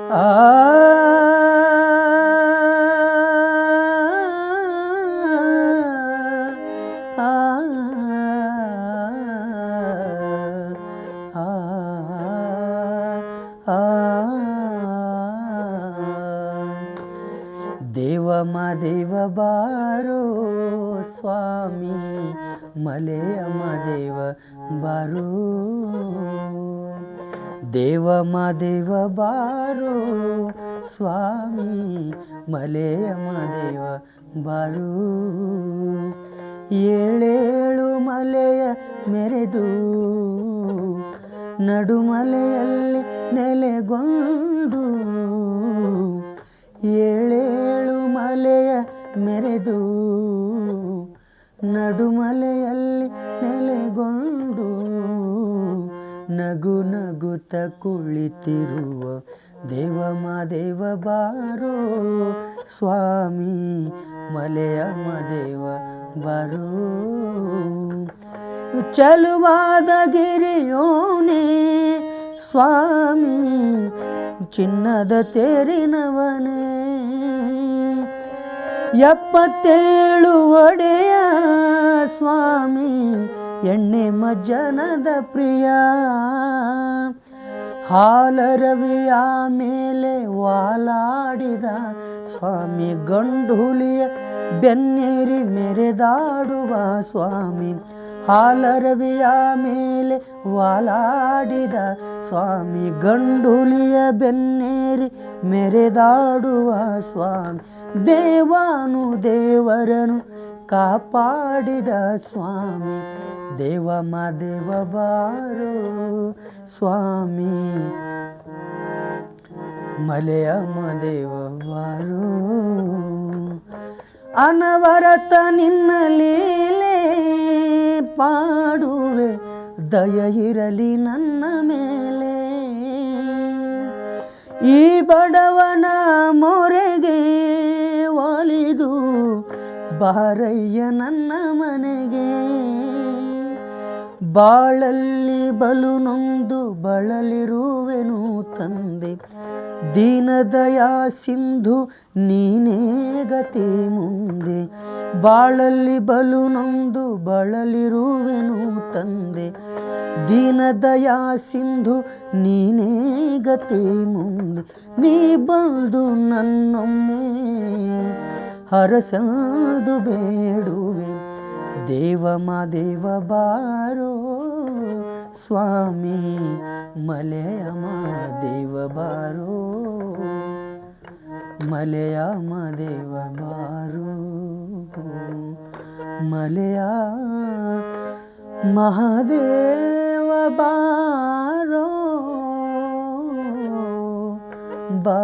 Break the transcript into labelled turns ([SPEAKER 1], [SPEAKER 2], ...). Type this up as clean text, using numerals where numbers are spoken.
[SPEAKER 1] ಆ ಆ ಆ ದೇವ ಮಾದೇವ ಬಾರೋ ಸ್ವಾಮಿ ಮಲೆಯ ಮಾದೇವ ಬಾರೋ ದೇವ ಮಾದೇವ ಬಾರೋ ಸ್ವಾಮಿ ಮಲೆಯ ಮಾದೇವ ಬಾರೋ ಏಳೇಳು ಮಲೆಯ ಮೆರೆದು ನಡುಮಲೆಯಲ್ಲಿ ನೆಲೆಗೊಂಡು ಏಳೇಳು ಮಲೆಯ ಮೆರೆದು ನಡುಮಲೆಯಲ್ಲಿ ನೆಲೆಗೊಂಡು ನಗು ನಗುತ್ತ ಕುಳಿತಿರುವ ದೇವ ಮಾದೇವ ಬಾರೋ ಸ್ವಾಮಿ ಮಲೆಯ ಮಾದೇವ ಬಾರೋ ಚಲುವಾದ ಗಿರಿಯೋನೇ ಸ್ವಾಮಿ ಚಿನ್ನದ ತೇರಿನವನೇ 77 ಒಡೆಯ ಸ್ವಾಮಿ ಎಣ್ಣೆ ಮಜ್ಜನದ ಪ್ರಿಯ ಹಾಲರವಿಯ ಮೇಲೆ ವಾಲಾಡಿದ ಸ್ವಾಮಿ ಗಂಡುಲಿಯ ಬೆನ್ನೇರಿ ಮೆರೆದಾಡುವ ಸ್ವಾಮಿ ಹಾಲರವಿಯ ಮೇಲೆ ವಾಲಾಡಿದ ಸ್ವಾಮಿ ಗಂಡುಲಿಯ ಬೆನ್ನೇರಿ ಮೆರೆದಾಡುವ ಸ್ವಾಮಿ ದೇವಾನು ದೇವರನು ಕಾಪಾಡಿದ ಸ್ವಾಮಿ ದೇವ ಮಾದೇವ ಬಾರೋ ಸ್ವಾಮಿ ಮಲೆಯ ಮಾದೇವ ಬಾರೋ ಅನವರತ ನಿನ್ನ ಲೀಲೆ ಪಾಡುವೆ ದಯ ಇರಲಿ ನನ್ನ ಮೇಲೆ ಈ ಬಡವನ ಮೊರೆಗೆ ಒಲಿದು ಬಾರಯ್ಯ ನನ್ನ ಮನೆಗೆ ಬಾಳಲ್ಲಿ ಬಲು ನೊಂದು ಬಳಲಿರುವೆನು ತಂದೆ ದೀನದಯಾ ಸಿಂಧು ನೀನೇ ಗತಿ ಮುಂದೆ ಬಾಳಲ್ಲಿ ಬಲು ನೊಂದು ಬಳಲಿರುವೆನು ತಂದೆ ದೀನದಯಾ ಸಿಂಧು ನೀನೇ ಗತಿ ಮುಂದೆ ನೀ ಬಂದು ನನ್ನೊಮ್ಮೆ ಹರಸಂದು ಬೇಡುವೆ ದೇವ ಮಾದೇವ ಬಾರೋ ಸ್ವಾಮಿ ಮಲೆಯ ಮಾದೇವ ಬಾರೋ ಮಲೆಯ ಮಾದೇವ ಬಾರೋ ಮಲೆಯ ಮಹಾದೇವ ಬಾರೋ ಬಾ